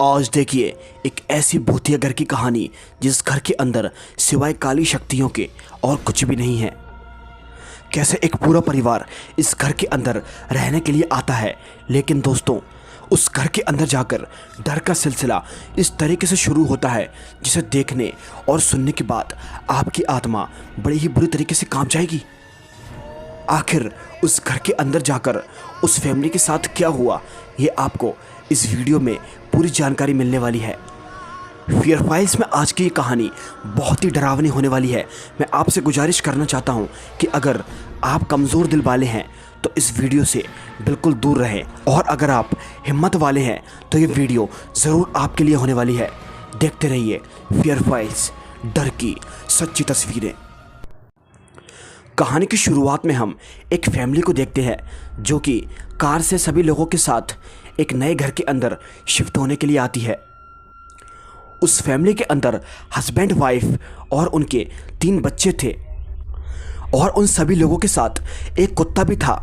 आज देखिए एक ऐसी भूतिया घर की कहानी जिस घर के अंदर सिवाय काली शक्तियों के और कुछ भी नहीं है। कैसे एक पूरा परिवार इस घर के अंदर रहने के लिए आता है, लेकिन दोस्तों उस घर के अंदर जाकर डर का सिलसिला इस तरीके से शुरू होता है जिसे देखने और सुनने के बाद आपकी आत्मा बड़ी ही बुरी तरीके से कांप जाएगी। आखिर उस घर के अंदर जाकर उस फैमिली के साथ क्या हुआ, ये आपको इस वीडियो में पूरी जानकारी मिलने वाली है। फियर फाइल्स में आज की ये कहानी बहुत ही डरावनी होने वाली है। मैं आपसे गुजारिश करना चाहता हूँ कि अगर आप कमज़ोर दिल वाले हैं तो इस वीडियो से बिल्कुल दूर रहें, और अगर आप हिम्मत वाले हैं तो ये वीडियो ज़रूर आपके लिए होने वाली है। देखते रहिए फियर फाइल्स, डर की सच्ची तस्वीरें। कहानी की शुरुआत में हम एक फैमिली को देखते हैं जो कि कार से सभी लोगों के साथ एक नए घर के अंदर शिफ्ट होने के लिए आती है। उस फैमिली के अंदर हस्बैंड, वाइफ और उनके 3 बच्चे थे, और उन सभी लोगों के साथ एक कुत्ता भी था।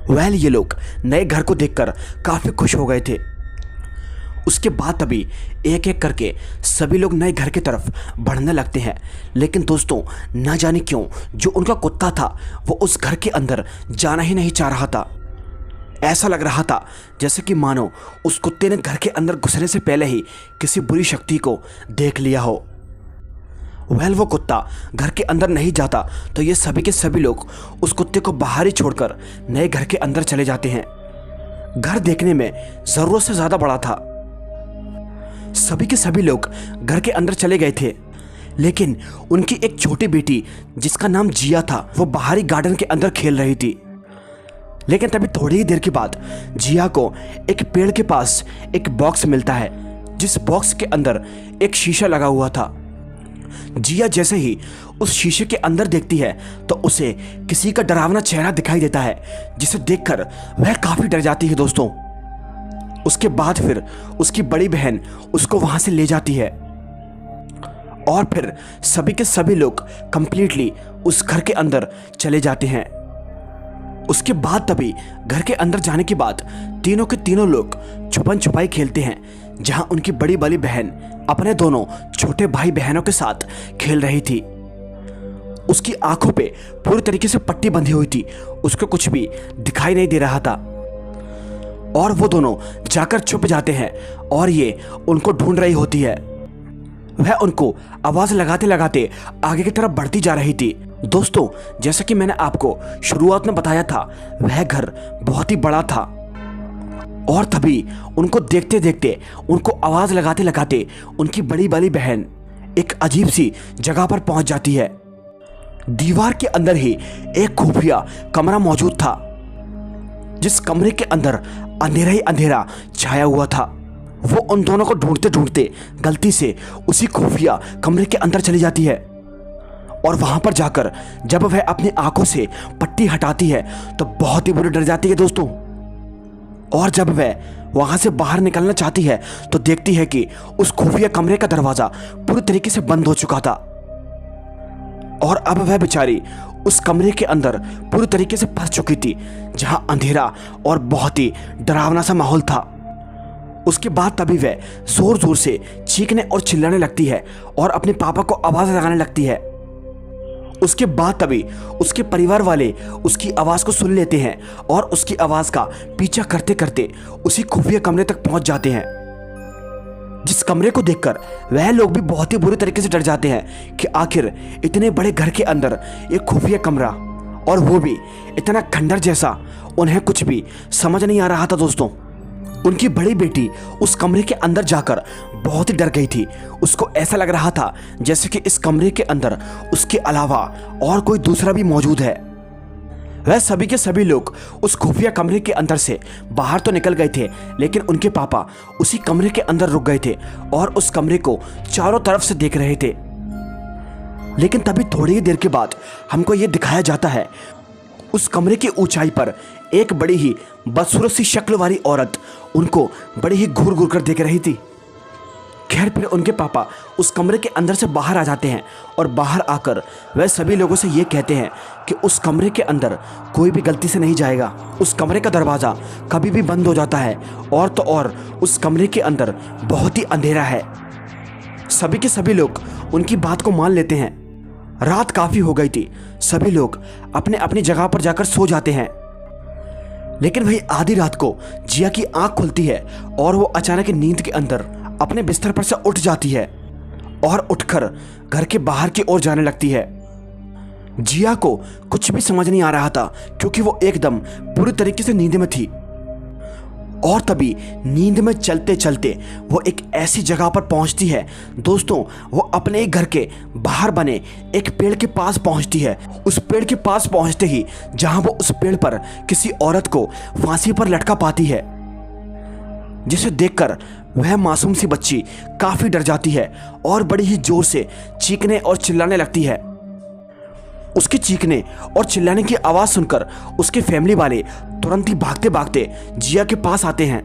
ये लोग नए घर को देखकर काफ़ी खुश हो गए थे। उसके बाद तभी एक एक करके सभी लोग नए घर की तरफ बढ़ने लगते हैं, लेकिन दोस्तों ना जाने क्यों जो उनका कुत्ता था वो उस घर के अंदर जाना ही नहीं चाह रहा था। ऐसा लग रहा था जैसे कि मानो उस कुत्ते ने घर के अंदर घुसने से पहले ही किसी बुरी शक्ति को देख लिया हो। वो कुत्ता घर के अंदर नहीं जाता तो ये सभी के सभी लोग उस कुत्ते को बाहर ही छोड़कर नए घर के अंदर चले जाते हैं। घर देखने में ज़रूरत से ज़्यादा बड़ा था। सभी के सभी लोग घर के अंदर चले गए थे, लेकिन उनकी एक छोटी बेटी जिसका नाम जिया था वो बाहरी गार्डन के अंदर खेल रही थी। लेकिन तभी थोड़ी ही देर के बाद जिया को एक पेड़ के पास एक बॉक्स मिलता है, जिस बॉक्स के अंदर एक शीशा लगा हुआ था। जिया जैसे ही उस शीशे के अंदर देखती है तो उसे किसी का डरावना चेहरा दिखाई देता है, जिसे देखकर वह काफी डर जाती है दोस्तों। उसके बाद फिर उसकी बड़ी बहन उसको वहां से ले जाती है, और फिर सभी के सभी लोग कंप्लीटली उस घर के अंदर चले जाते हैं। उसके बाद तभी घर के अंदर जाने के बाद तीनों के तीनों लोग छुपन छुपाई खेलते हैं, जहां उनकी बड़ी वाली बहन अपने दोनों छोटे भाई बहनों के साथ खेल रही थी। उसकी आंखों पे पूरी तरीके से पट्टी बंधी हुई थी, उसको कुछ भी दिखाई नहीं दे रहा था, और वो दोनों जाकर छुप जाते हैं और ये उनको ढूंढ रही होती है। वह उनको आवाज लगाते लगाते आगे की तरफ बढ़ती जा रही थी। दोस्तों जैसा कि मैंने आपको शुरुआत में बताया था, वह घर बहुत ही बड़ा था, और तभी उनको देखते देखते, उनको आवाज लगाते लगाते उनकी बड़ी वाली बहन एक अजीब सी जगह पर पहुंच जाती है। दीवार के अंदर ही एक खुफिया कमरा मौजूद था, जिस कमरे के अंदर अंधेरा ही अंधेरा छाया हुआ था। वो उन दोनों को ढूंढते ढूंढते गलती से उसी खुफिया कमरे के अंदर चली जाती है, और वहां पर जाकर जब वह अपनी आंखों से पट्टी हटाती है तो बहुत ही बुरी डर जाती है दोस्तों। और जब वह वहां से बाहर निकलना चाहती है तो देखती है कि उस खुफिया कमरे का दरवाजा पूरी तरीके से बंद हो चुका था, और अब वह बेचारी उस कमरे के अंदर पूरी तरीके से फंस चुकी थी, जहां अंधेरा और बहुत ही डरावना सा माहौल था। उसके बाद तभी वह जोर जोर से चीखने और चिल्लाने लगती है और अपने पापा को आवाज लगाने लगती है। उसके बाद तभी उसके परिवार वाले उसकी आवाज को सुन लेते हैं और उसकी आवाज का पीछा करते करते उसी खुफिया कमरे तक पहुंच जाते हैं, जिस कमरे को देखकर वह लोग भी बहुत ही बुरी तरीके से डर जाते हैं कि आखिर इतने बड़े घर के अंदर एक खुफिया कमरा, और वो भी इतना खंडर जैसा। उन्हें कुछ भी समझ नहीं आ रहा था दोस्तों। उनकी बड़ी बेटी उस कमरे के अंदर जाकर बहुत ही डर गई थी। उसको ऐसा लग रहा था जैसे कि इस कमरे के अंदर उसके अलावा और कोई दूसरा भी मौजूद है। वह सभी के सभी लोग उस खुफिया कमरे के अंदर से बाहर तो निकल गए थे, लेकिन उनके पापा उसी कमरे के अंदर रुक गए थे और उस कमरे को चारों तरफ से देख रहे थे। लेकिन तभी थोड़ी ही देर के बाद हमको यह दिखाया जाता है, उस कमरे की ऊंचाई पर एक बड़ी ही बदसूरत सी शक्ल वाली औरत उनको बड़ी ही घूर घूर कर देख रही थी। खैर फिर उनके पापा उस कमरे के अंदर से बाहर आ जाते हैं और बाहर आकर वह सभी लोगों से ये कहते हैं कि उस कमरे के अंदर कोई भी गलती से नहीं जाएगा। उस कमरे का दरवाज़ा कभी भी बंद हो जाता है और तो और उस कमरे के अंदर बहुत ही अंधेरा है। सभी के सभी लोग उनकी बात को मान लेते हैं। रात काफ़ी हो गई थी, सभी लोग अपने अपनी जगह पर जाकर सो जाते हैं। लेकिन वही आधी रात को जिया की आंख खुलती है और वो अचानक नींद के अंदर अपने बिस्तर पर से उठ जाती है और उठकर घर के बाहर की ओर जाने लगती है। जिया को कुछ भी समझ नहीं आ रहा था क्योंकि वो एकदम पूरी तरीके से नींद में थी। और तभी नींद में चलते चलते वो एक ऐसी जगह पर पहुंचती है दोस्तों, वो अपने घर के बाहर बने एक पेड़ के पास पहुंचती है। उस पेड़ के पास पहुंचते ही जहां वो उस पेड़ पर किसी औरत को फांसी पर लटका पाती है, जिसे देखकर वह मासूम सी बच्ची काफी डर जाती है और बड़ी ही जोर से चीखने और चिल्लाने लगती है। उसके चीखने और चिल्लाने की आवाज सुनकर उसके फैमिली वाले तुरंत ही भागते भागते जिया के पास आते हैं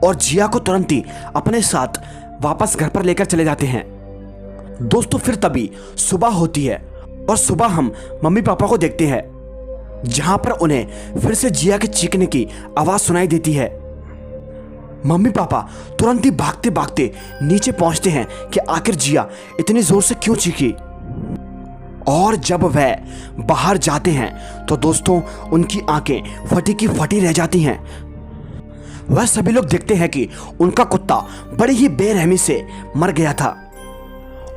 और जिया को तुरंत ही अपने साथ वापस घर पर लेकर चले जाते हैं। दोस्तों फिर तभी सुबह होती है और सुबह हम मम्मी पापा को देखते हैं जहां पर उन्हें फिर से जिया के चीखने की आवाज सुनाई देती है। मम्मी पापा तुरंत ही भागते भागते नीचे पहुंचते हैं कि आखिर जिया इतनी जोर से क्यों चीखी। और जब वह बाहर जाते हैं तो दोस्तों उनकी आंखें फटी की फटी रह जाती हैं। वह सभी लोग देखते हैं कि उनका कुत्ता बड़ी ही बेरहमी से मर गया था।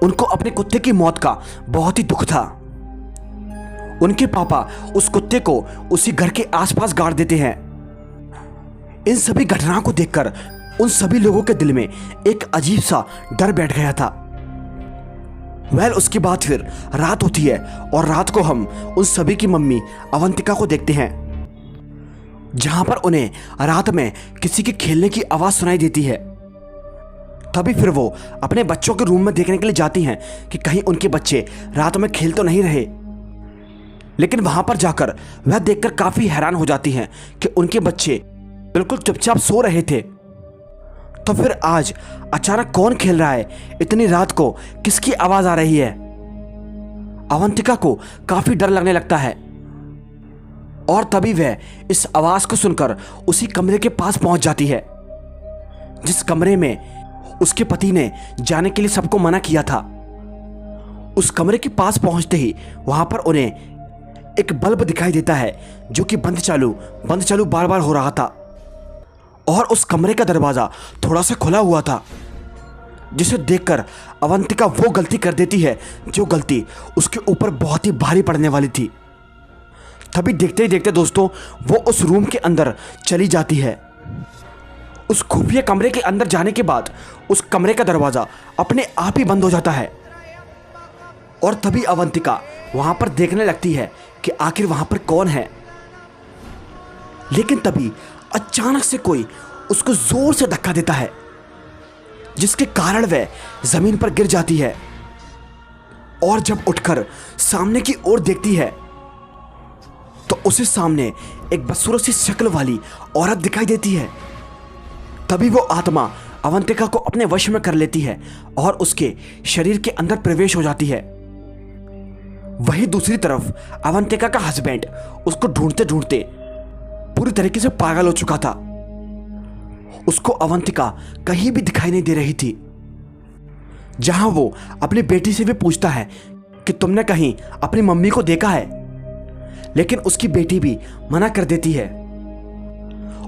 उनको अपने कुत्ते की मौत का बहुत ही दुख था। उनके पापा उस कुत्ते को उसी घर के आसपास गाड़ देते हैं। इन सभी घटनाओं को देखकर उन सभी लोगों के दिल में एक अजीब सा डर बैठ गया था। उसके बाद फिर रात होती है और रात को हम उन सभी की मम्मी अवंतिका को देखते हैं जहां पर उन्हें रात में किसी के खेलने की आवाज सुनाई देती है। तभी फिर वो अपने बच्चों के रूम में देखने के लिए जाती हैं कि कहीं उनके बच्चे रात में खेल तो नहीं रहे। लेकिन वहां पर जाकर वह देखकर काफी हैरान हो जाती हैं कि उनके बच्चे बिल्कुल चुपचाप सो रहे थे। तो फिर आज अचानक कौन खेल रहा है, इतनी रात को किसकी आवाज आ रही है। अवंतिका को काफी डर लगने लगता है और तभी वह इस आवाज को सुनकर उसी कमरे के पास पहुंच जाती है जिस कमरे में उसके पति ने जाने के लिए सबको मना किया था। उस कमरे के पास पहुंचते ही वहां पर उन्हें एक बल्ब दिखाई देता है जो कि बंद चालू बार बार हो रहा था और उस कमरे का दरवाजा थोड़ा सा खुला हुआ था, जिसे देखकर अवंतिका वो गलती कर देती है जो गलती उसके ऊपर बहुत ही भारी पड़ने वाली थी। तभी देखते ही देखते दोस्तों वो उस रूम के अंदर चली जाती है। उस खुफिया कमरे के अंदर जाने के बाद उस कमरे का दरवाजा अपने आप ही बंद हो जाता है और तभी अवंतिका वहां पर देखने लगती है कि आखिर वहां पर कौन है। लेकिन तभी अचानक से कोई उसको जोर से धक्का देता है जिसके कारण वह जमीन पर गिर जाती है और जब उठकर सामने की ओर देखती है तो उसे सामने एक बदसूरत सी शक्ल वाली औरत दिखाई देती है। तभी वो आत्मा अवंतिका को अपने वश में कर लेती है और उसके शरीर के अंदर प्रवेश हो जाती है। वहीं दूसरी तरफ अवंतिका का हस्बैंड उसको ढूंढते ढूंढते पूरी तरीके से पागल हो चुका था। उसको अवंतिका कहीं भी दिखाई नहीं दे रही थी। जहां वो अपनी बेटी से भी पूछता है कि तुमने कहीं अपनी मम्मी को देखा है, लेकिन उसकी बेटी भी मना कर देती है।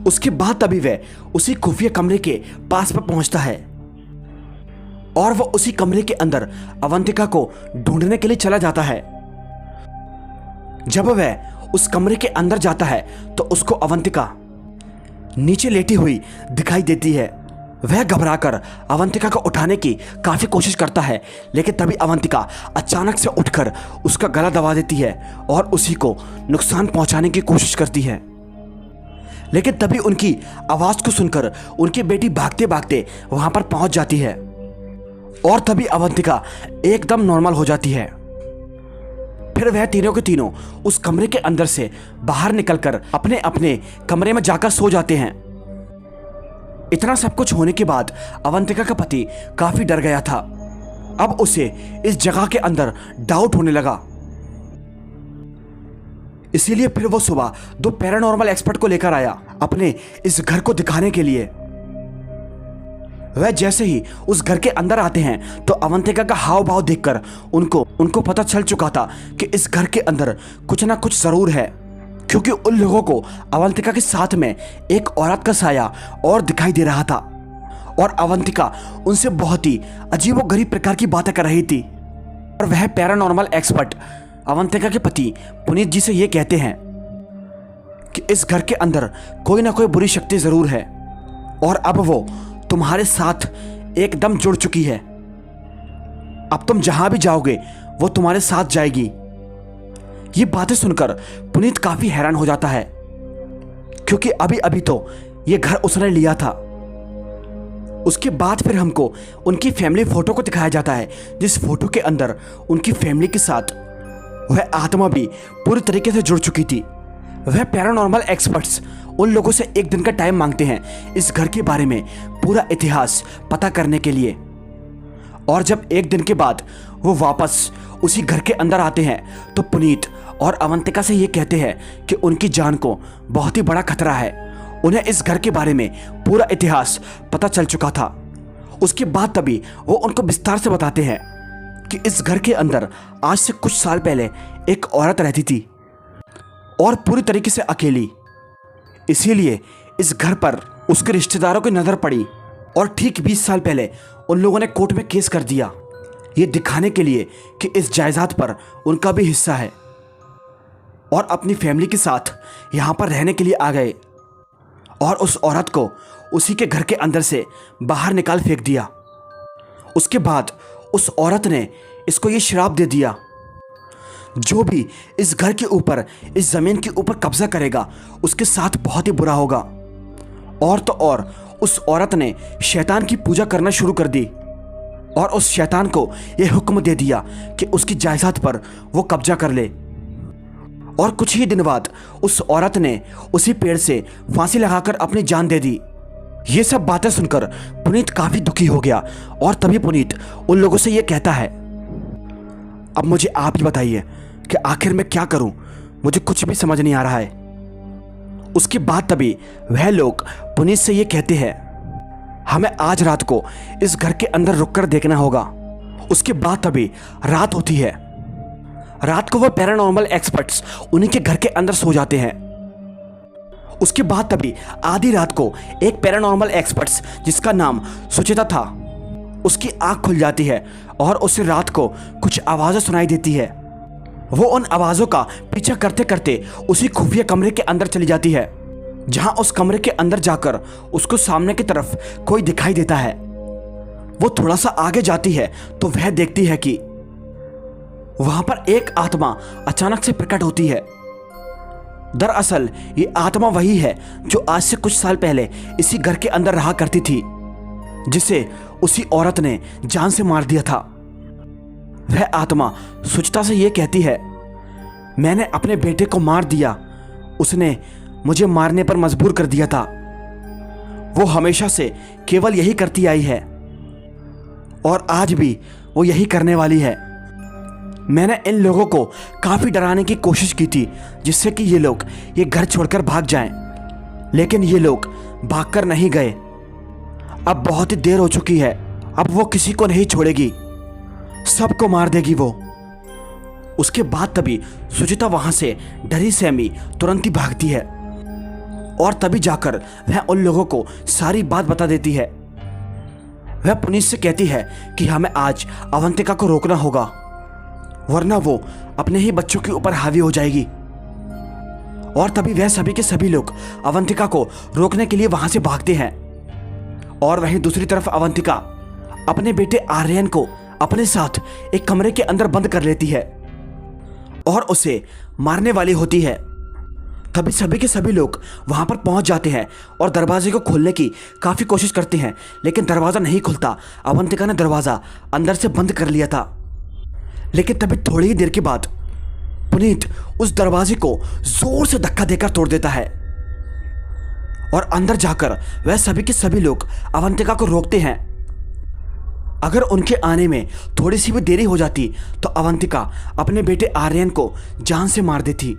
उसके बाद तभी वह उसी खुफिया कमरे के पास पर पहुंचता है और वह उसी कमरे के अंदर अवंतिका को ढूंढने के लिए चला जाता है। जब वह उस कमरे के अंदर जाता है तो उसको अवंतिका नीचे लेटी हुई दिखाई देती है। वह घबराकर अवंतिका को उठाने की काफी कोशिश करता है, लेकिन तभी अवंतिका अचानक से उठकर उसका गला दबा देती है और उसी को नुकसान पहुंचाने की कोशिश करती है। लेकिन तभी उनकी आवाज को सुनकर उनकी बेटी भागते भागते वहां पर पहुंच जाती है और तभी अवंतिका एकदम नॉर्मल हो जाती है। फिर वह तीनों के तीनों उस कमरे के अंदर से बाहर निकलकर अपने अपने कमरे में जाकर सो जाते हैं। इतना सब कुछ होने के बाद अवंतिका का पति काफी डर गया था। अब उसे इस जगह के अंदर डाउट होने लगा। इसीलिए फिर वो सुबह 2 पैरानॉर्मल एक्सपर्ट को लेकर आया अपने इस घर को दिखाने के लिए। वह जैसे ही उस घर के अंदर आते हैं तो अवंतिका का हाव भाव देखकर उनको पता चल चुका था कि इस घर के अंदर कुछ ना कुछ जरूर है, क्योंकि उन लोगों को अवंतिका के साथ में एक औरत का साया और दिखाई दे रहा था और अवंतिका उनसे बहुत ही अजीबोगरीब प्रकार की बातें कर रही थी। और वह पैरानॉर्मल एक्सपर्ट अवंतिका के पति पुनीत जी से ये कहते हैं कि इस घर के अंदर कोई ना कोई बुरी शक्ति जरूर है और अब वो तुम्हारे साथ एकदम जुड़ चुकी है। अब तुम जहां भी जाओगे वो तुम्हारे साथ जाएगी। ये बातें सुनकर पुनीत काफी हैरान हो जाता है, क्योंकि अभी अभी तो ये घर उसने लिया था। उसके बाद फिर हमको उनकी फैमिली फोटो को दिखाया जाता है, जिस फोटो के अंदर उनकी फैमिली के साथ वह आत्मा भी पूरी तरीके से जुड़ चुकी थी। वह पैरानॉर्मल एक्सपर्ट्स उन लोगों से एक दिन का टाइम मांगते हैं इस घर के बारे में पूरा इतिहास पता करने के लिए। और जब एक दिन के बाद वो वापस उसी घर के अंदर आते हैं तो पुनीत और अवंतिका से ये कहते हैं कि उनकी जान को बहुत ही बड़ा खतरा है। उन्हें इस घर के बारे में पूरा इतिहास पता चल चुका था। उसके बाद तभी वो उनको विस्तार से बताते हैं कि इस घर के अंदर आज से कुछ साल पहले एक औरत रहती थी और पूरी तरीके से अकेली। इसीलिए इस घर पर उसके रिश्तेदारों की नजर पड़ी और ठीक 20 साल पहले उन लोगों ने कोर्ट में केस कर दिया, ये दिखाने के लिए कि इस जायदाद पर उनका भी हिस्सा है, और अपनी फैमिली के साथ यहाँ पर रहने के लिए आ गए और उस औरत को उसी के घर के अंदर से बाहर निकाल फेंक दिया। उसके बाद उस औरत ने इसको ये श्राप दे दिया, जो भी इस घर के ऊपर, इस जमीन के ऊपर कब्जा करेगा उसके साथ बहुत ही बुरा होगा। और तो और उस औरत ने शैतान की पूजा करना शुरू कर दी और उस शैतान को यह हुक्म दे दिया कि उसकी जायदाद पर वो कब्जा कर ले। और कुछ ही दिन बाद उस औरत ने उसी पेड़ से फांसी लगाकर अपनी जान दे दी। ये सब बातें सुनकर पुनीत काफी दुखी हो गया और तभी पुनीत उन लोगों से ये कहता है, अब मुझे आप ही बताइए कि आखिर मैं क्या करूं, मुझे कुछ भी समझ नहीं आ रहा है। उसके बाद तभी वह लोग पुनीत से ये कहते हैं, हमें आज रात को इस घर के अंदर रुककर देखना होगा। उसके बाद तभी रात होती है। रात को वह पैरानॉर्मल एक्सपर्ट्स उन्हीं के घर के अंदर सो जाते हैं। उसके बाद तभी आधी रात को एक पैरानॉर्मल एक्सपर्ट्स जिसका नाम सुचिता था, उसकी आंख खुल जाती है और उसे रात को कुछ आवाजें सुनाई देती है। वो उन आवाजों का पीछा करते करते उसी खुफिया कमरे के अंदर चली जाती है, जहां उस कमरे के अंदर जाकर उसको सामने की तरफ कोई दिखाई देता है। वो थोड़ा सा आगे जाती है तो वह देखती है कि वहां पर एक आत्मा अचानक से प्रकट होती है। दरअसल ये आत्मा वही है जो आज से कुछ साल पहले इसी घर के अंदर रहा करती थी, जिसे उसी औरत ने जान से मार दिया था। वह आत्मा सुचिता से यह कहती है, मैंने अपने बेटे को मार दिया, उसने मुझे मारने पर मजबूर कर दिया था। वो हमेशा से केवल यही करती आई है और आज भी वो यही करने वाली है। मैंने इन लोगों को काफी डराने की कोशिश की थी जिससे कि ये लोग ये घर छोड़कर भाग जाएं, लेकिन ये लोग भागकर नहीं गए। अब बहुत ही देर हो चुकी है, अब वो किसी को नहीं छोड़ेगी, सबको मार देगी वो। उसके बाद तभी सुचिता वहां से डरी सहमी तुरंत ही भागती है और तभी जाकर वह उन लोगों को सारी बात बता देती है। वह पुनीत से कहती है कि हमें आज अवंतिका को रोकना होगा, वरना वो अपने ही बच्चों के ऊपर हावी हो जाएगी। और तभी वह सभी के सभी लोग अवंतिका को रोकने के लिए वहां से भागते हैं। और वहीं दूसरी तरफ अवंतिका अपने बेटे आर्यन को अपने साथ एक कमरे के अंदर बंद कर लेती है और उसे मारने वाली होती है। तभी सभी के सभी लोग वहां पर पहुंच जाते हैं और दरवाजे को खोलने की काफी कोशिश करते हैं, लेकिन दरवाजा नहीं खुलता। अवंतिका ने दरवाजा अंदर से बंद कर लिया था। लेकिन तभी थोड़ी ही देर के बाद पुनीत उस दरवाजे को जोर से धक्का देकर तोड़ देता है और अंदर जाकर वह सभी के सभी लोग अवंतिका को रोकते हैं। अगर उनके आने में थोड़ी सी भी देरी हो जाती तो अवंतिका अपने बेटे आर्यन को जान से मार देती।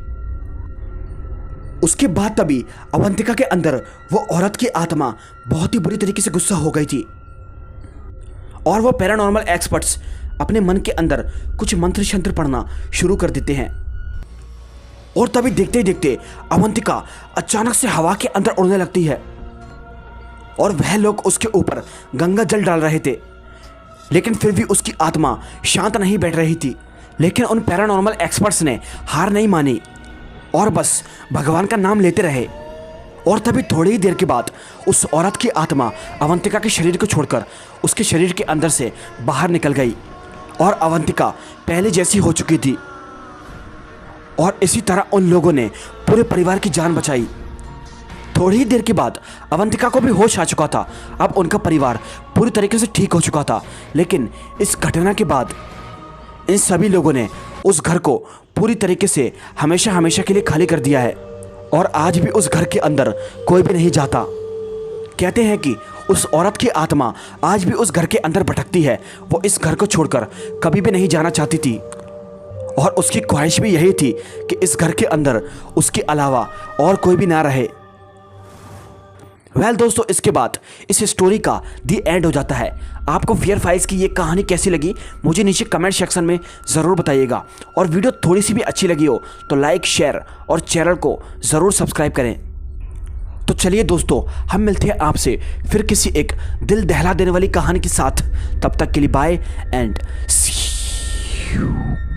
उसके बाद तभी अवंतिका के अंदर वो औरत की आत्मा बहुत ही बुरी तरीके से गुस्सा हो गई थी और वो पैरानॉर्मल एक्सपर्ट्स अपने मन के अंदर कुछ मंत्र शंत्र पढ़ना शुरू कर देते हैं। और तभी देखते ही देखते अवंतिका अचानक से हवा के अंदर उड़ने लगती है और वह लोग उसके ऊपर गंगा जल डाल रहे थे, लेकिन फिर भी उसकी आत्मा शांत नहीं बैठ रही थी। लेकिन उन पैरानॉर्मल एक्सपर्ट्स ने हार नहीं मानी और बस भगवान का नाम लेते रहे। और तभी थोड़ी ही देर के बाद उस औरत की आत्मा अवंतिका के शरीर को छोड़कर उसके शरीर के अंदर से बाहर निकल गई और अवंतिका पहले जैसी हो चुकी थी। और इसी तरह उन लोगों ने पूरे परिवार की जान बचाई। थोड़ी ही देर के बाद अवंतिका को भी होश आ चुका था। अब उनका परिवार पूरी तरीके से ठीक हो चुका था। लेकिन इस घटना के बाद इन सभी लोगों ने उस घर को पूरी तरीके से हमेशा हमेशा के लिए खाली कर दिया है और आज भी उस घर के अंदर कोई भी नहीं जाता। कहते हैं कि उस औरत की आत्मा आज भी उस घर के अंदर भटकती है। वो इस घर को छोड़कर कभी भी नहीं जाना चाहती थी और उसकी ख्वाहिश भी यही थी कि इस घर के अंदर उसके अलावा और कोई भी ना रहे। दोस्तों, इसके बाद इस स्टोरी का दी एंड हो जाता है। आपको फियर फाइल्स की ये कहानी कैसी लगी मुझे नीचे कमेंट सेक्शन में ज़रूर बताइएगा। और वीडियो थोड़ी सी भी अच्छी लगी हो तो लाइक, शेयर और चैनल को ज़रूर सब्सक्राइब करें। तो चलिए दोस्तों, हम मिलते हैं आपसे फिर किसी एक दिल दहला देने वाली कहानी के साथ। तब तक के लिए बाय एंड सी यू।